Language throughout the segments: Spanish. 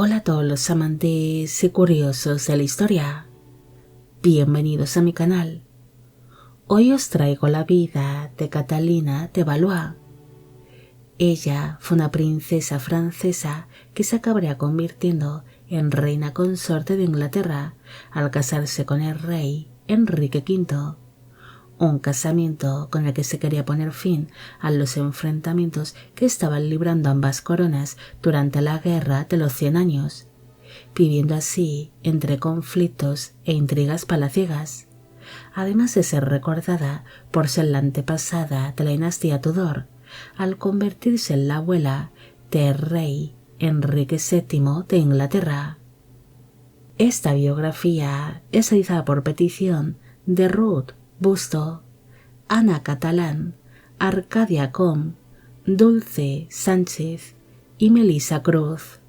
Hola a todos los amantes y curiosos de la historia. Bienvenidos a mi canal. Hoy os traigo la vida de Catalina de Valois. Ella fue una princesa francesa que se acabaría convirtiendo en reina consorte de Inglaterra al casarse con el rey Enrique V. Un casamiento con el que se quería poner fin a los enfrentamientos que estaban librando ambas coronas durante la Guerra de los 100 años, viviendo así entre conflictos e intrigas palaciegas, además de ser recordada por ser la antepasada de la dinastía Tudor, al convertirse en la abuela del rey Enrique VII de Inglaterra. Esta biografía es realizada por petición de Ruth Busto, Ana Catalán, Arcadia Com, Dulce Sánchez y Melissa Cruz.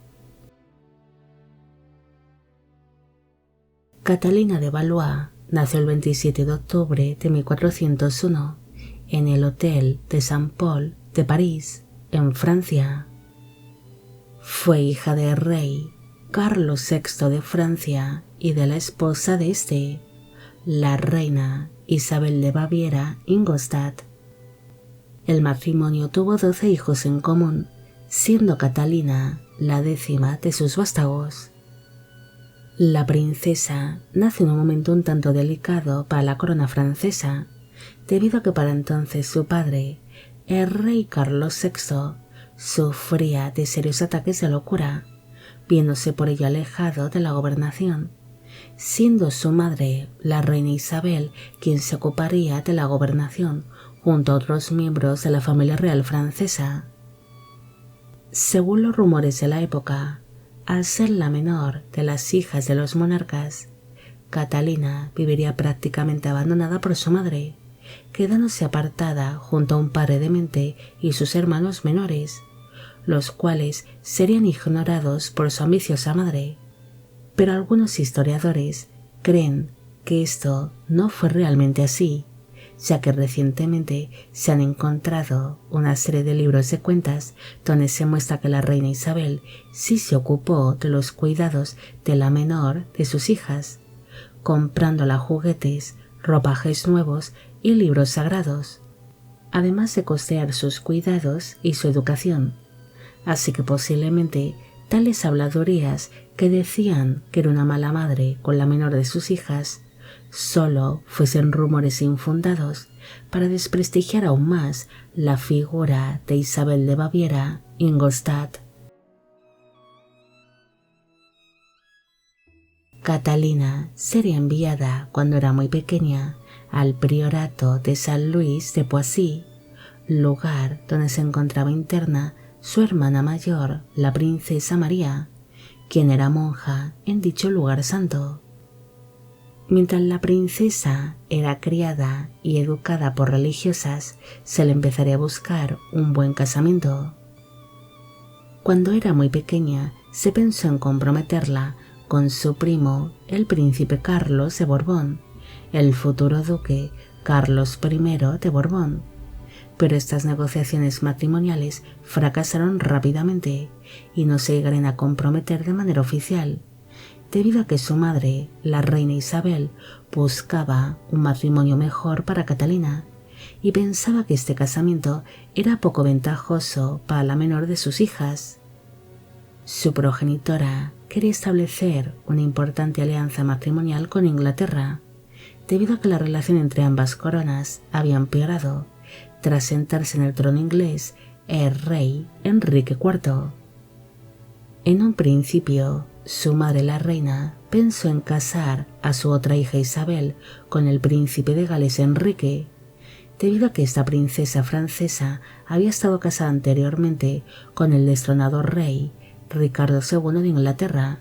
Catalina de Valois nació el 27 de octubre de 1401 en el Hotel de Saint-Paul de París, en Francia. Fue hija del rey Carlos VI de Francia y de la esposa de este, la reina Isabel de Baviera-Ingolstadt. El matrimonio tuvo 12 hijos en común, siendo Catalina la 10ª de sus vástagos. La princesa nace en un momento un tanto delicado para la corona francesa, debido a que para entonces su padre, el rey Carlos VI, sufría de serios ataques de locura, viéndose por ello alejado de la gobernación, siendo su madre, la reina Isabel, quien se ocuparía de la gobernación junto a otros miembros de la familia real francesa. Según los rumores de la época, al ser la menor de las hijas de los monarcas, Catalina viviría prácticamente abandonada por su madre, quedándose apartada junto a un padre demente y sus hermanos menores, los cuales serían ignorados por su ambiciosa madre. Pero algunos historiadores creen que esto no fue realmente así, ya que recientemente se han encontrado una serie de libros de cuentas donde se muestra que la reina Isabel sí se ocupó de los cuidados de la menor de sus hijas, comprándola juguetes, ropajes nuevos y libros sagrados, además de costear sus cuidados y su educación. Así que posiblemente tales habladurías que decían que era una mala madre con la menor de sus hijas solo fuesen rumores infundados para desprestigiar aún más la figura de Isabel de Baviera-Ingolstadt. Catalina sería enviada cuando era muy pequeña al priorato de Saint-Louis de Poissy, lugar donde se encontraba interna su hermana mayor, la princesa María, quien era monja en dicho lugar santo. Mientras la princesa era criada y educada por religiosas, se le empezaría a buscar un buen casamiento. Cuando era muy pequeña, se pensó en comprometerla con su primo, el príncipe Carlos de Borbón, el futuro duque Carlos I de Borbón. Pero estas negociaciones matrimoniales fracasaron rápidamente y no se llegaron a comprometer de manera oficial, debido a que su madre, la reina Isabel, buscaba un matrimonio mejor para Catalina y pensaba que este casamiento era poco ventajoso para la menor de sus hijas. Su progenitora quería establecer una importante alianza matrimonial con Inglaterra, debido a que la relación entre ambas coronas había empeorado tras sentarse en el trono inglés el rey Enrique IV. En un principio, su madre la reina pensó en casar a su otra hija Isabel con el príncipe de Gales Enrique, debido a que esta princesa francesa había estado casada anteriormente con el destronado rey Ricardo II de Inglaterra,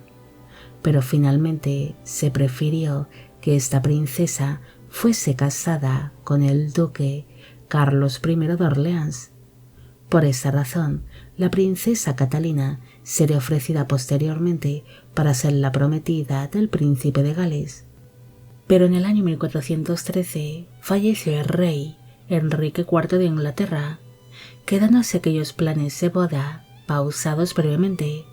pero finalmente se prefirió que esta princesa fuese casada con el duque Carlos I de Orleans. Por esa razón, la princesa Catalina sería ofrecida posteriormente para ser la prometida del príncipe de Gales. Pero en el año 1413 falleció el rey Enrique IV de Inglaterra, quedándose aquellos planes de boda pausados brevemente,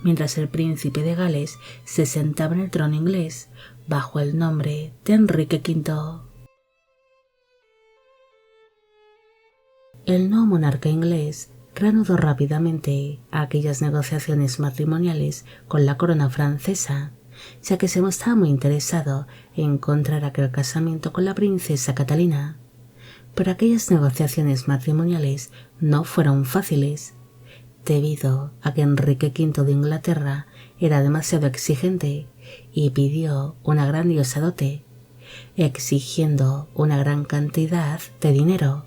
mientras el príncipe de Gales se sentaba en el trono inglés bajo el nombre de Enrique V. El nuevo monarca inglés reanudó rápidamente aquellas negociaciones matrimoniales con la corona francesa, ya que se mostraba muy interesado en encontrar aquel casamiento con la princesa Catalina. Pero aquellas negociaciones matrimoniales no fueron fáciles, debido a que Enrique V de Inglaterra era demasiado exigente y pidió una grandiosa dote, exigiendo una gran cantidad de dinero,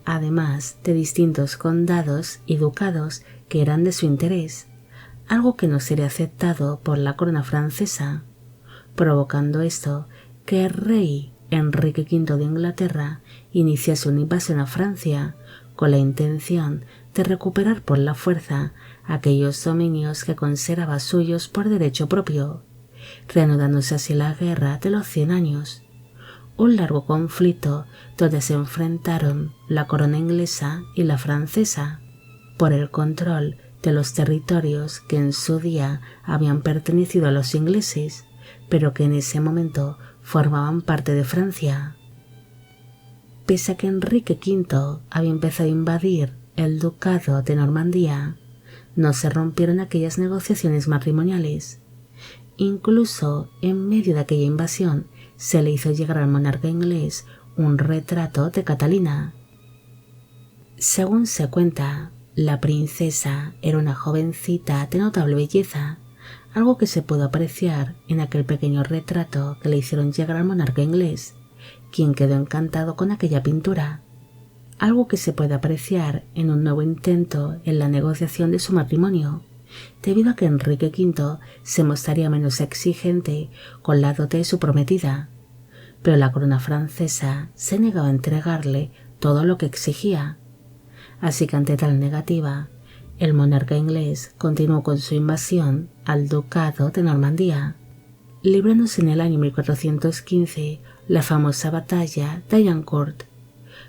además de distintos condados y ducados que eran de su interés, algo que no sería aceptado por la corona francesa, provocando esto que el rey Enrique V de Inglaterra iniciase una invasión a Francia con la intención de recuperar por la fuerza aquellos dominios que consideraba suyos por derecho propio, reanudándose así la guerra de los 100 años, un largo conflicto donde se enfrentaron la corona inglesa y la francesa por el control de los territorios que en su día habían pertenecido a los ingleses, pero que en ese momento formaban parte de Francia. Pese a que Enrique V había empezado a invadir el ducado de Normandía, no se rompieron aquellas negociaciones matrimoniales. Incluso en medio de aquella invasión se le hizo llegar al monarca inglés un retrato de Catalina. Según se cuenta, la princesa era una jovencita de notable belleza, algo que se pudo apreciar en aquel pequeño retrato que le hicieron llegar al monarca inglés, quien quedó encantado con aquella pintura, algo que se puede apreciar en un nuevo intento en la negociación de su matrimonio, debido a que Enrique V se mostraría menos exigente con la dote de su prometida, pero la corona francesa se negaba a entregarle todo lo que exigía. Así que ante tal negativa, el monarca inglés continuó con su invasión al ducado de Normandía, librándose en el año 1415 la famosa batalla de Agincourt,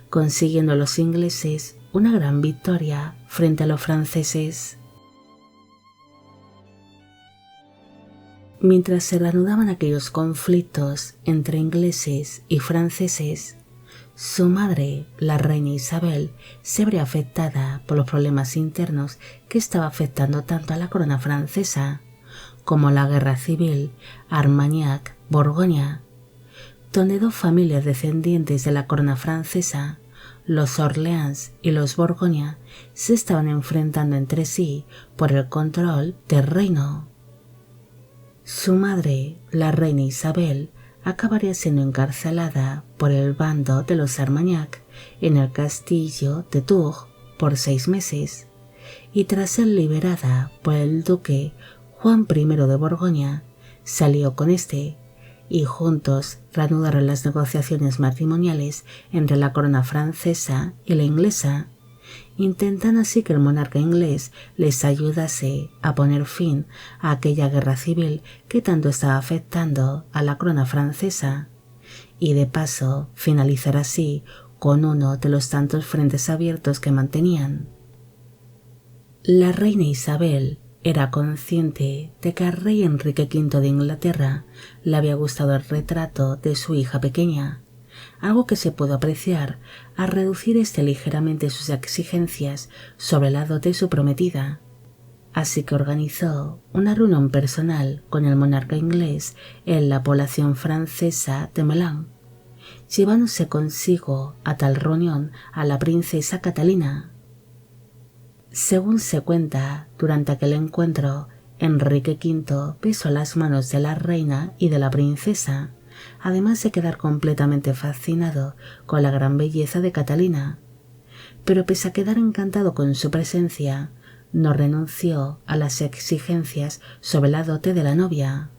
consiguiendo los ingleses una gran victoria frente a los franceses. Mientras se reanudaban aquellos conflictos entre ingleses y franceses, su madre, la reina Isabel, se vería afectada por los problemas internos que estaba afectando tanto a la corona francesa como la guerra civil Armagnac-Borgoña, donde dos familias descendientes de la corona francesa, los Orleans y los Borgoña, se estaban enfrentando entre sí por el control del reino. Su madre, la reina Isabel, acabaría siendo encarcelada por el bando de los Armagnac en el castillo de Tours por 6 meses, y tras ser liberada por el duque Juan I de Borgoña, salió con este, y juntos reanudaron las negociaciones matrimoniales entre la corona francesa y la inglesa, intentando así que el monarca inglés les ayudase a poner fin a aquella guerra civil que tanto estaba afectando a la corona francesa, y de paso finalizar así con uno de los tantos frentes abiertos que mantenían. La reina Isabel era consciente de que al rey Enrique V de Inglaterra le había gustado el retrato de su hija pequeña, algo que se pudo apreciar al reducir ligeramente sus exigencias sobre el lado de su prometida. Así que organizó una reunión personal con el monarca inglés en la población francesa de Melun, llevándose consigo a tal reunión a la princesa Catalina. Según se cuenta, durante aquel encuentro, Enrique V besó las manos de la reina y de la princesa, además de quedar completamente fascinado con la gran belleza de Catalina. Pero pese a quedar encantado con su presencia, no renunció a las exigencias sobre la dote de la novia.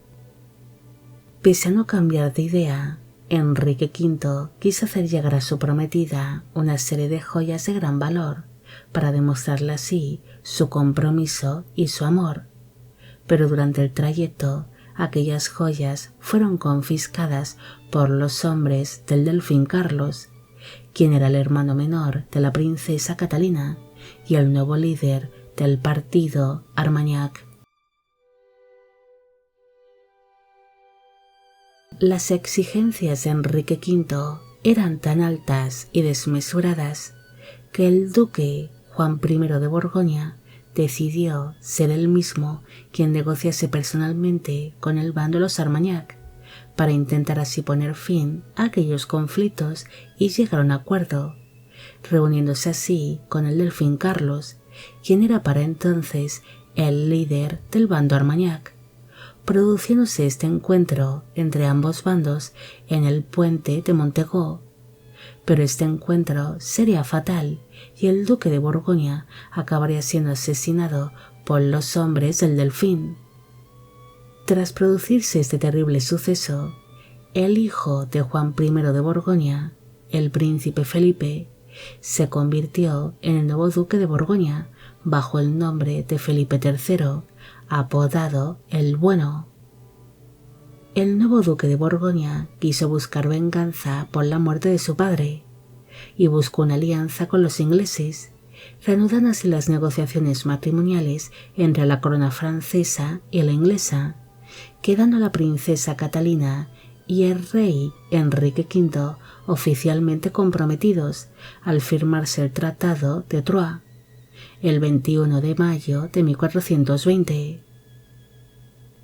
Pese a no cambiar de idea, Enrique V quiso hacer llegar a su prometida una serie de joyas de gran valor, para demostrarle así su compromiso y su amor, pero durante el trayecto aquellas joyas fueron confiscadas por los hombres del delfín Carlos, quien era el hermano menor de la princesa Catalina y el nuevo líder del partido Armagnac. Las exigencias de Enrique V eran tan altas y desmesuradas que el duque Juan I de Borgoña decidió ser él mismo quien negociase personalmente con el bando de los Armagnac para intentar así poner fin a aquellos conflictos y llegar a un acuerdo, reuniéndose así con el delfín Carlos, quien era para entonces el líder del bando Armagnac, produciéndose este encuentro entre ambos bandos en el puente de Montego. Pero este encuentro sería fatal y el duque de Borgoña acabaría siendo asesinado por los hombres del delfín. Tras producirse este terrible suceso, el hijo de Juan I de Borgoña, el príncipe Felipe, se convirtió en el nuevo duque de Borgoña bajo el nombre de Felipe III, apodado el Bueno. El nuevo duque de Borgoña quiso buscar venganza por la muerte de su padre y buscó una alianza con los ingleses, reanudando así las negociaciones matrimoniales entre la corona francesa y la inglesa, quedando la princesa Catalina y el rey Enrique V oficialmente comprometidos al firmarse el Tratado de Troyes el 21 de mayo de 1420.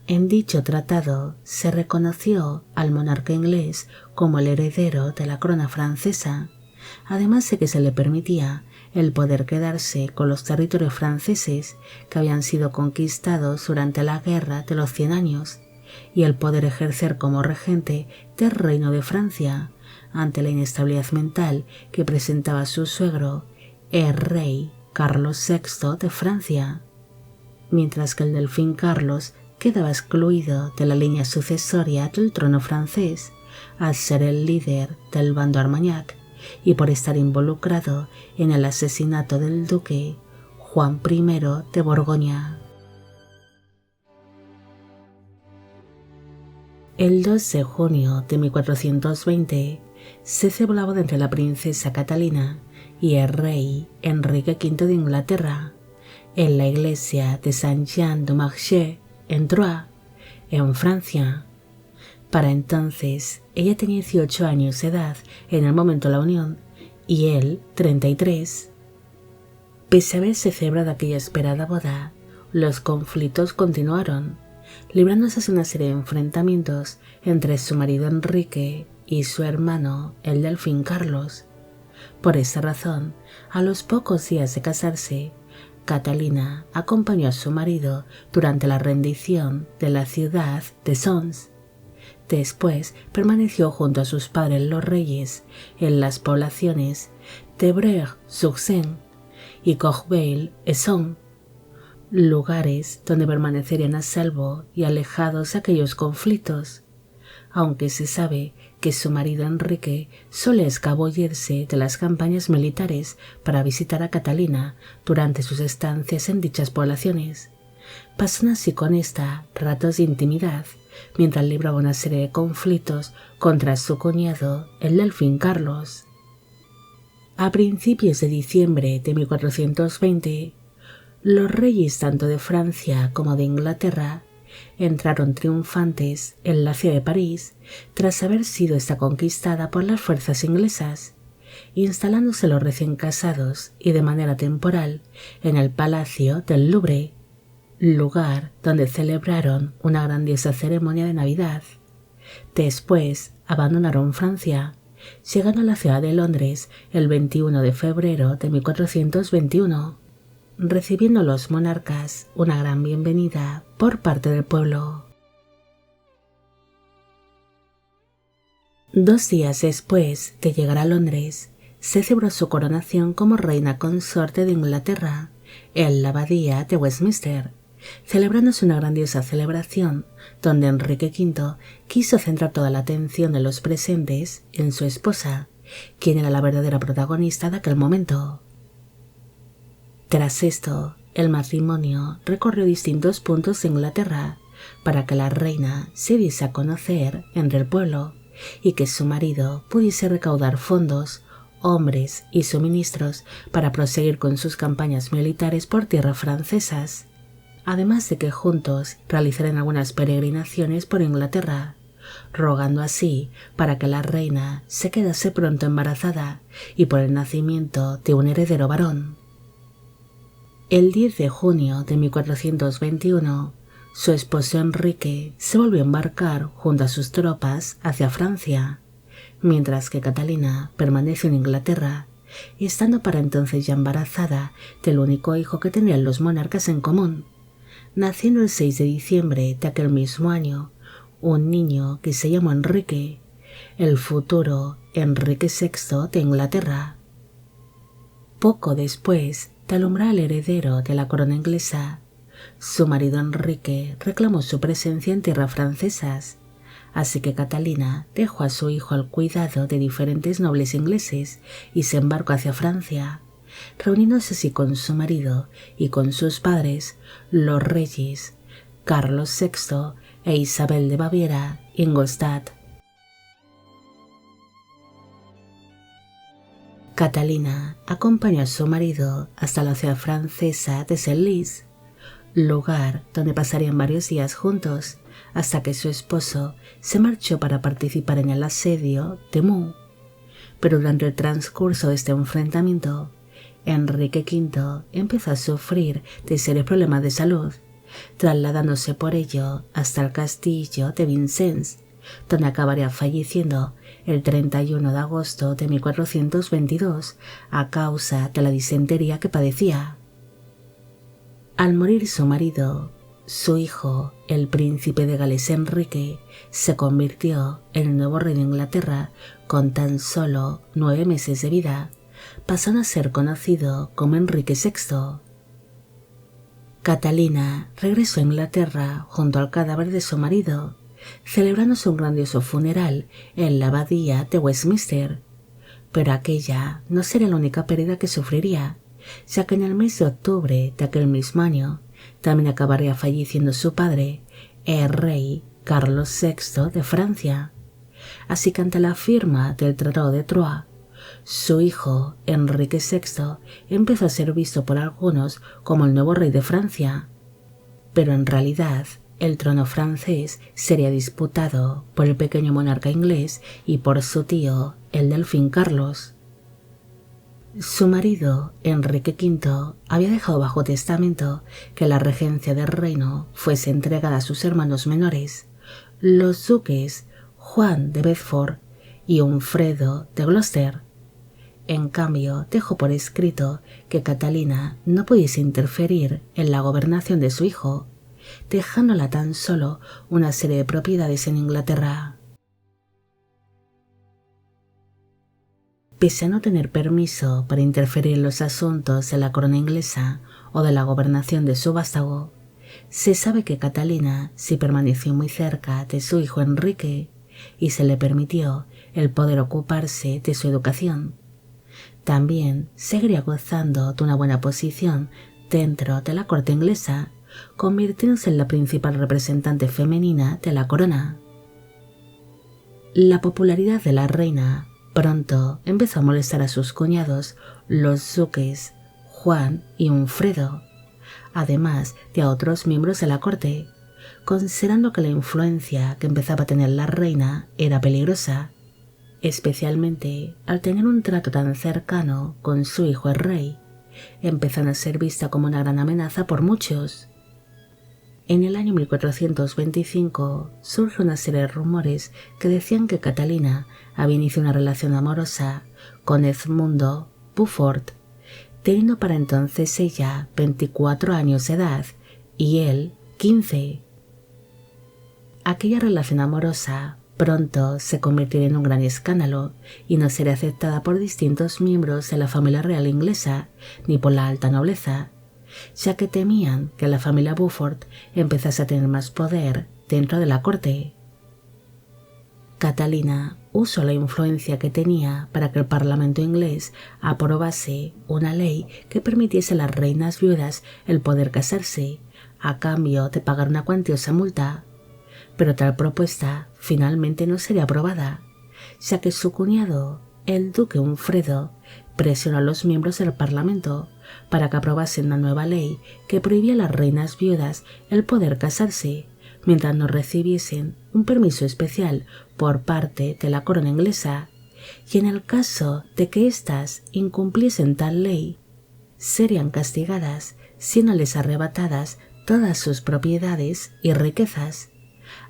En dicho tratado se reconoció al monarca inglés como el heredero de la corona francesa, además de que se le permitía el poder quedarse con los territorios franceses que habían sido conquistados durante la Guerra de los 100 años y el poder ejercer como regente del Reino de Francia ante la inestabilidad mental que presentaba su suegro, el rey Carlos VI de Francia, mientras que el delfín Carlos quedaba excluido de la línea sucesoria del trono francés al ser el líder del bando Armagnac y por estar involucrado en el asesinato del duque Juan I de Borgoña. El 2 de junio de 1420 se celebraba entre la princesa Catalina y el rey Enrique V de Inglaterra en la iglesia de Saint-Jean-du-Marché en Troyes, en Francia. Para entonces ella tenía 18 años de edad en el momento de la unión y él 33. Pese a haberse celebrado aquella esperada boda, los conflictos continuaron, librándose así una serie de enfrentamientos entre su marido Enrique y su hermano, el delfín Carlos. Por esa razón, a los pocos días de casarse, Catalina acompañó a su marido durante la rendición de la ciudad de Sons. Después permaneció junto a sus padres los reyes en las poblaciones de Breuil-sur-Seine y Corbeil-Essonnes, lugares donde permanecerían a salvo y alejados de aquellos conflictos, aunque se sabe que su marido Enrique suele escabullirse de las campañas militares para visitar a Catalina durante sus estancias en dichas poblaciones. Pasan así con esta ratos de intimidad, mientras libraba una serie de conflictos contra su cuñado, el delfín Carlos. A principios de diciembre de 1420, los reyes tanto de Francia como de Inglaterra entraron triunfantes en la ciudad de París tras haber sido esta conquistada por las fuerzas inglesas, instalándose los recién casados y de manera temporal en el Palacio del Louvre, lugar donde celebraron una grandiosa ceremonia de Navidad. Después abandonaron Francia, llegando a la ciudad de Londres el 21 de febrero de 1421, recibiendo los monarcas una gran bienvenida por parte del pueblo. 2 días después de llegar a Londres, se celebró su coronación como reina consorte de Inglaterra en la abadía de Westminster, celebrándose una grandiosa celebración donde Enrique V quiso centrar toda la atención de los presentes en su esposa, quien era la verdadera protagonista de aquel momento. Tras esto, el matrimonio recorrió distintos puntos de Inglaterra para que la reina se diese a conocer entre el pueblo y que su marido pudiese recaudar fondos, hombres y suministros para proseguir con sus campañas militares por tierras francesas, además de que juntos realizaran algunas peregrinaciones por Inglaterra, rogando así para que la reina se quedase pronto embarazada y por el nacimiento de un heredero varón. El 10 de junio de 1421, su esposo Enrique se volvió a embarcar junto a sus tropas hacia Francia, mientras que Catalina permaneció en Inglaterra, estando para entonces ya embarazada del único hijo que tenían los monarcas en común, naciendo el 6 de diciembre de aquel mismo año un niño que se llamó Enrique, el futuro Enrique VI de Inglaterra. Poco después de alumbrar al heredero de la corona inglesa, su marido Enrique reclamó su presencia en tierras francesas, así que Catalina dejó a su hijo al cuidado de diferentes nobles ingleses y se embarcó hacia Francia, reuniéndose así con su marido y con sus padres, los reyes Carlos VI e Isabel de Baviera, Ingolstadt. Catalina acompañó a su marido hasta la ciudad francesa de Senlis, lugar donde pasarían varios días juntos hasta que su esposo se marchó para participar en el asedio de Meaux. Pero durante el transcurso de este enfrentamiento, Enrique V empezó a sufrir de serios problemas de salud, trasladándose por ello hasta el castillo de Vincennes, donde acabaría falleciendo el 31 de agosto de 1422 a causa de la disentería que padecía. Al morir su marido, su hijo, el príncipe de Gales Enrique, se convirtió en el nuevo rey de Inglaterra con tan solo 9 meses de vida, pasando a ser conocido como Enrique VI. Catalina regresó a Inglaterra junto al cadáver de su marido, celebrándose un grandioso funeral en la abadía de Westminster. Pero aquella no sería la única pérdida que sufriría, ya que en el mes de octubre de aquel mismo año también acabaría falleciendo su padre, el rey Carlos VI de Francia. Así que ante la firma del Tratado de Troyes, su hijo, Enrique VI, empezó a ser visto por algunos como el nuevo rey de Francia. Pero en realidad, el trono francés sería disputado por el pequeño monarca inglés y por su tío, el delfín Carlos. Su marido, Enrique V, había dejado bajo testamento que la regencia del reino fuese entregada a sus hermanos menores, los duques Juan de Bedford y Hunfredo de Gloucester. En cambio, dejó por escrito que Catalina no pudiese interferir en la gobernación de su hijo, dejándola tan solo una serie de propiedades en Inglaterra. Pese a no tener permiso para interferir en los asuntos de la corona inglesa o de la gobernación de su vástago, se sabe que Catalina sí permaneció muy cerca de su hijo Enrique y se le permitió el poder ocuparse de su educación. También seguiría gozando de una buena posición dentro de la corte inglesa, convirtiéndose en la principal representante femenina de la corona. La popularidad de la reina pronto empezó a molestar a sus cuñados, los duques Juan y Hunfredo, además de a otros miembros de la corte, considerando que la influencia que empezaba a tener la reina era peligrosa, especialmente al tener un trato tan cercano con su hijo el rey, empezando a ser vista como una gran amenaza por muchos. En el año 1425 surge una serie de rumores que decían que Catalina había iniciado una relación amorosa con Edmundo Beaufort, teniendo para entonces ella 24 años de edad y él 15. Aquella relación amorosa pronto se convertiría en un gran escándalo y no sería aceptada por distintos miembros de la familia real inglesa ni por la alta nobleza, ya que temían que la familia Beaufort empezase a tener más poder dentro de la corte. Catalina usó la influencia que tenía para que el Parlamento inglés aprobase una ley que permitiese a las reinas viudas el poder casarse a cambio de pagar una cuantiosa multa, pero tal propuesta finalmente no sería aprobada, ya que su cuñado, el duque Hunfredo, presionó a los miembros del Parlamento para que aprobasen una nueva ley que prohibía a las reinas viudas el poder casarse, mientras no recibiesen un permiso especial por parte de la corona inglesa, y en el caso de que éstas incumpliesen tal ley, serían castigadas siéndoles arrebatadas todas sus propiedades y riquezas,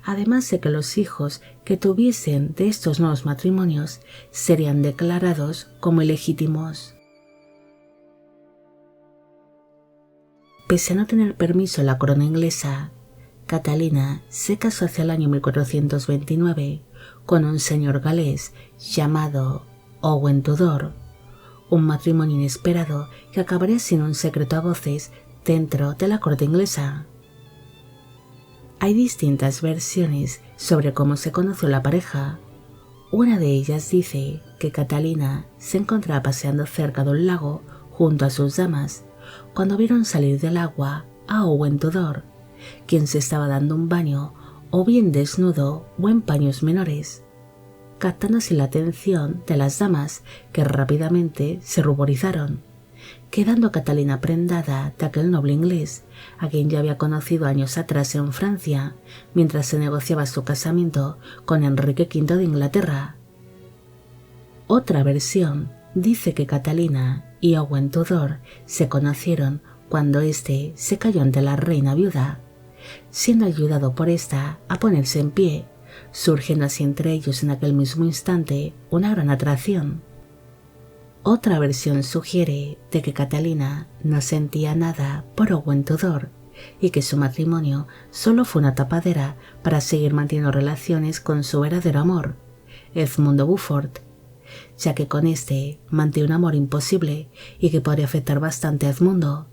además de que los hijos que tuviesen de estos nuevos matrimonios serían declarados como ilegítimos. Pese a no tener permiso la corona inglesa, Catalina se casó hacia el año 1429 con un señor galés llamado Owen Tudor, un matrimonio inesperado que acabaría siendo un secreto a voces dentro de la corte inglesa. Hay distintas versiones sobre cómo se conoció la pareja. Una de ellas dice que Catalina se encontraba paseando cerca de un lago junto a sus damas cuando vieron salir del agua a Owen Tudor, quien se estaba dando un baño o bien desnudo o en paños menores, captando así la atención de las damas, que rápidamente se ruborizaron, quedando Catalina prendada de aquel noble inglés a quien ya había conocido años atrás en Francia mientras se negociaba su casamiento con Enrique V de Inglaterra. Otra versión dice que Catalina y Owen Tudor se conocieron cuando éste se cayó ante la reina viuda, siendo ayudado por ésta a ponerse en pie, surgiendo así entre ellos en aquel mismo instante una gran atracción. Otra versión sugiere de que Catalina no sentía nada por Owen Tudor y que su matrimonio solo fue una tapadera para seguir manteniendo relaciones con su verdadero amor, Edmundo Beaufort, ya que con este mantiene un amor imposible y que podría afectar bastante a Edmundo,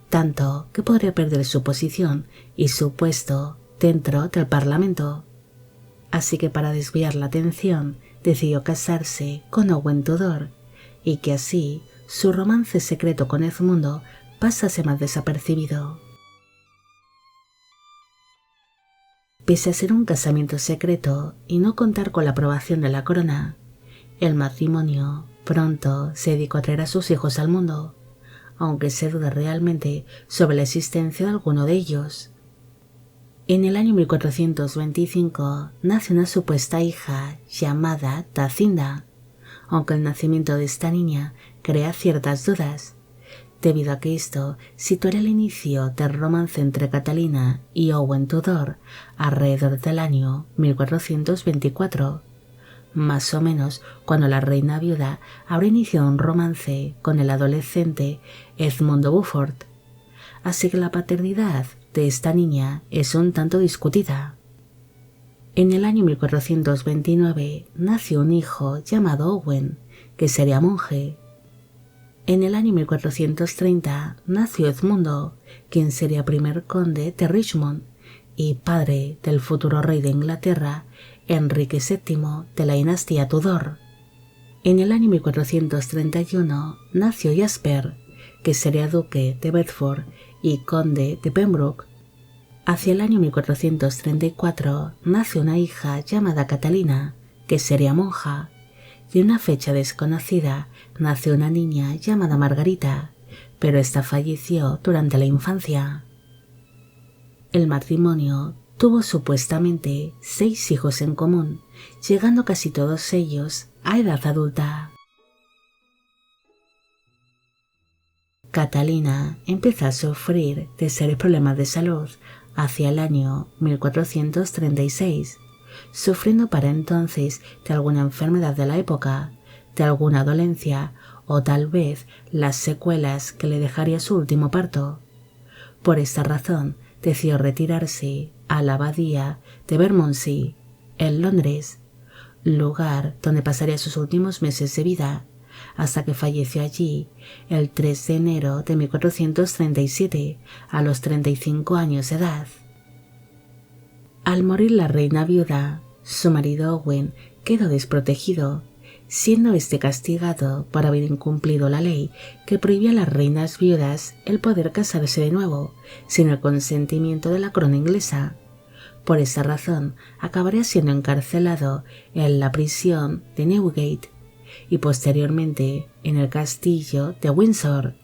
tanto que podría perder su posición y su puesto dentro del Parlamento. Así que para desviar la atención decidió casarse con Owen Tudor y que así su romance secreto con Edmundo pasase más desapercibido. Pese a ser un casamiento secreto y no contar con la aprobación de la corona, el matrimonio pronto se dedicó a traer a sus hijos al mundo, aunque se duda realmente sobre la existencia de alguno de ellos. En el año 1425 nace una supuesta hija llamada Tacinda, aunque el nacimiento de esta niña crea ciertas dudas, debido a que esto situaría el inicio del romance entre Catalina y Owen Tudor alrededor del año 1424, más o menos cuando la reina viuda habrá iniciado un romance con el adolescente Edmundo Beaufort, así que la paternidad de esta niña es un tanto discutida. En el año 1429 nació un hijo llamado Owen, que sería monje. En el año 1430 nació Edmundo, quien sería primer conde de Richmond y padre del futuro rey de Inglaterra, Enrique VII de la dinastía Tudor. En el año 1431 nació Jasper, que sería duque de Bedford y conde de Pembroke. Hacia el año 1434 nació una hija llamada Catalina, que sería monja, y en una fecha desconocida nació una niña llamada Margarita, pero esta falleció durante la infancia. El matrimonio tuvo supuestamente 6 hijos en común, llegando casi todos ellos a edad adulta. Catalina empezó a sufrir de serios problemas de salud hacia el año 1436, sufriendo para entonces de alguna enfermedad de la época, de alguna dolencia o tal vez las secuelas que le dejaría su último parto. Por esta razón decidió retirarse a la abadía de Bermondsey, en Londres, lugar donde pasaría sus últimos meses de vida, hasta que falleció allí el 3 de enero de 1437 a los 35 años de edad. Al morir la reina viuda, su marido Owen quedó desprotegido, siendo este castigado por haber incumplido la ley que prohibía a las reinas viudas el poder casarse de nuevo sin el consentimiento de la corona inglesa. Por esa razón acabaría siendo encarcelado en la prisión de Newgate y posteriormente en el castillo de Windsor.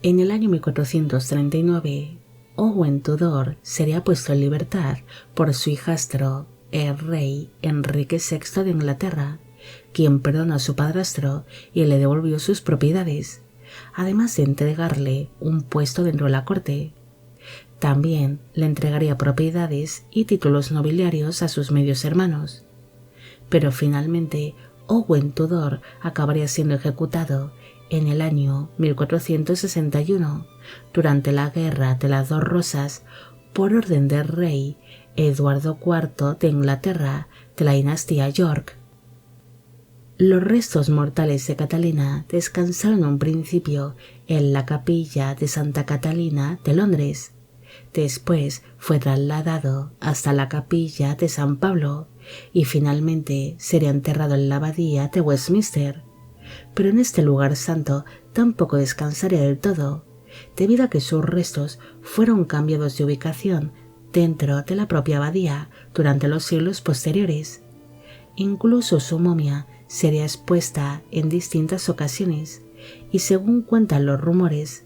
En el año 1439, Owen Tudor sería puesto en libertad por su hijastro, el rey Enrique VI de Inglaterra, quien perdonó a su padrastro y le devolvió sus propiedades, además de entregarle un puesto dentro de la corte. También le entregaría propiedades y títulos nobiliarios a sus medios hermanos. Pero finalmente Owen Tudor acabaría siendo ejecutado en el año 1461, durante la Guerra de las Dos Rosas, por orden del rey Eduardo IV de Inglaterra de la dinastía York. Los restos mortales de Catalina descansaron en un principio en la capilla de Santa Catalina de Londres. Después fue trasladado hasta la capilla de San Pablo y finalmente sería enterrado en la abadía de Westminster. Pero en este lugar santo tampoco descansaría del todo, debido a que sus restos fueron cambiados de ubicación dentro de la propia abadía durante los siglos posteriores. Incluso su momia sería expuesta en distintas ocasiones y, según cuentan los rumores,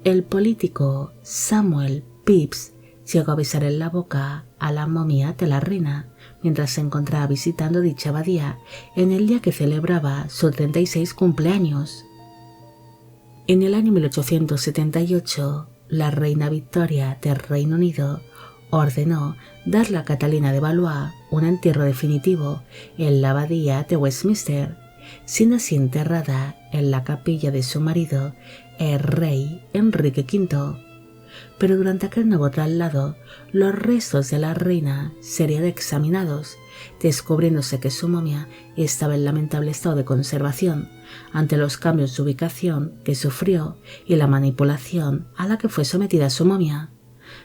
el político Samuel Pepys llegó a besar en la boca a la momia de la reina mientras se encontraba visitando dicha abadía en el día que celebraba su 36 cumpleaños. En el año 1878, la reina Victoria del Reino Unido ordenó darle a Catalina de Valois un entierro definitivo en la abadía de Westminster, siendo así enterrada en la capilla de su marido, el rey Enrique V. Pero durante aquel nuevo traslado, los restos de la reina serían examinados, descubriéndose que su momia estaba en lamentable estado de conservación ante los cambios de ubicación que sufrió y la manipulación a la que fue sometida su momia,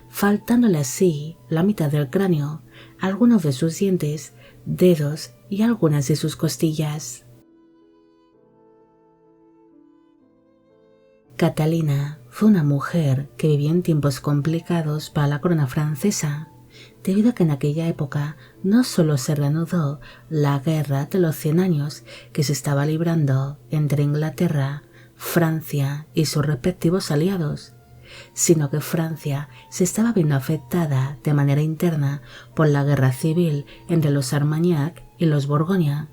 faltándole así la mitad del cráneo, algunos de sus dientes, dedos y algunas de sus costillas. Catalina fue una mujer que vivió en tiempos complicados para la corona francesa, debido a que en aquella época no solo se reanudó la guerra de los 100 años que se estaba librando entre Inglaterra, Francia y sus respectivos aliados, sino que Francia se estaba viendo afectada de manera interna por la guerra civil entre los Armagnac y los Borgoña,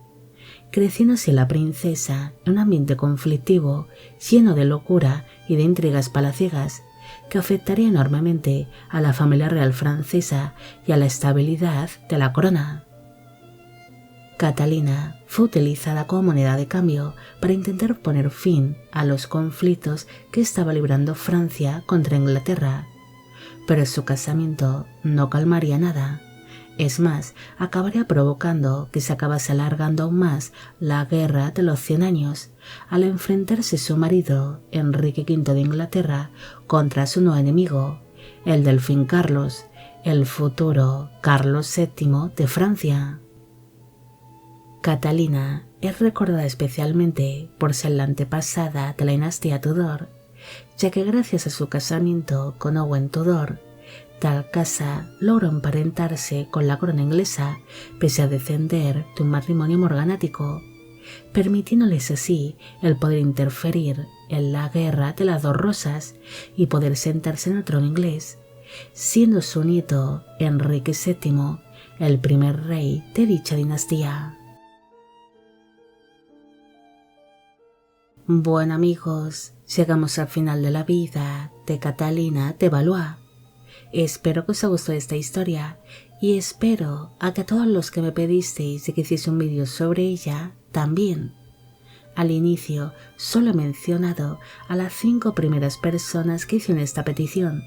creciendo así la princesa en un ambiente conflictivo lleno de locura y de intrigas palaciegas que afectaría enormemente a la familia real francesa y a la estabilidad de la corona. Catalina fue utilizada como moneda de cambio para intentar poner fin a los conflictos que estaba librando Francia contra Inglaterra, pero su casamiento no calmaría nada. Es más, acabaría provocando que se acabase alargando aún más la guerra de los 100 años, al enfrentarse su marido, Enrique V de Inglaterra, contra su nuevo enemigo, el delfín Carlos, el futuro Carlos VII de Francia. Catalina es recordada especialmente por ser la antepasada de la dinastía Tudor, ya que gracias a su casamiento con Owen Tudor, tal casa logró emparentarse con la corona inglesa pese a descender de un matrimonio morganático, permitiéndoles así el poder interferir en la guerra de las Dos Rosas y poder sentarse en el trono inglés, siendo su nieto Enrique VII el primer rey de dicha dinastía. Bueno amigos, llegamos al final de la vida de Catalina de Valois. Espero que os haya gustado esta historia y espero a que a todos los que me pedisteis de que hiciese un vídeo sobre ella también. Al inicio solo he mencionado a las 5 primeras personas que hicieron esta petición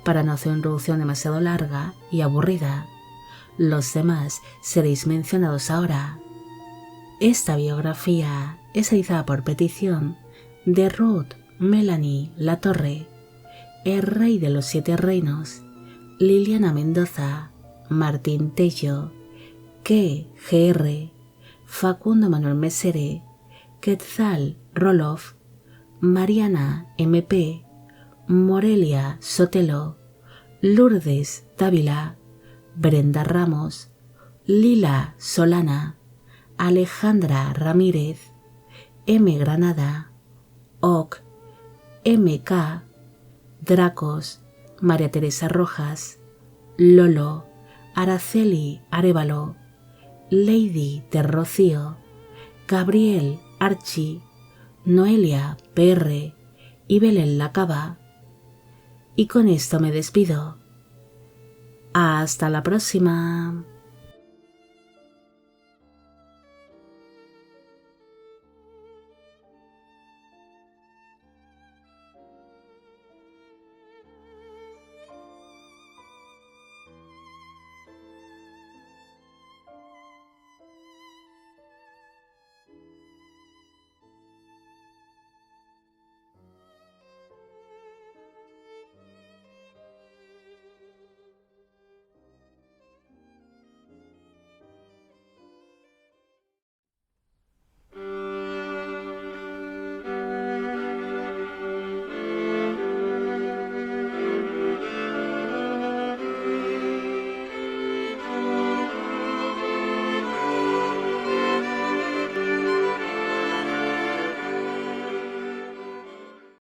para no hacer una introducción demasiado larga y aburrida. Los demás seréis mencionados ahora. Esta biografía es realizada por petición de Ruth Melanie Latorre, el rey de los 7 reinos, Liliana Mendoza, Martín Tello, K. Gr., Facundo Manuel Mesere, Quetzal Roloff, Mariana MP, Morelia Sotelo, Lourdes Dávila, Brenda Ramos, Lila Solana, Alejandra Ramírez, M. Granada, Oc, MK, Dracos, María Teresa Rojas, Lolo, Araceli Arévalo, Lady de Rocío, Gabriel Archi, Noelia PR y Belén Lacaba. Y con esto me despido. Hasta la próxima.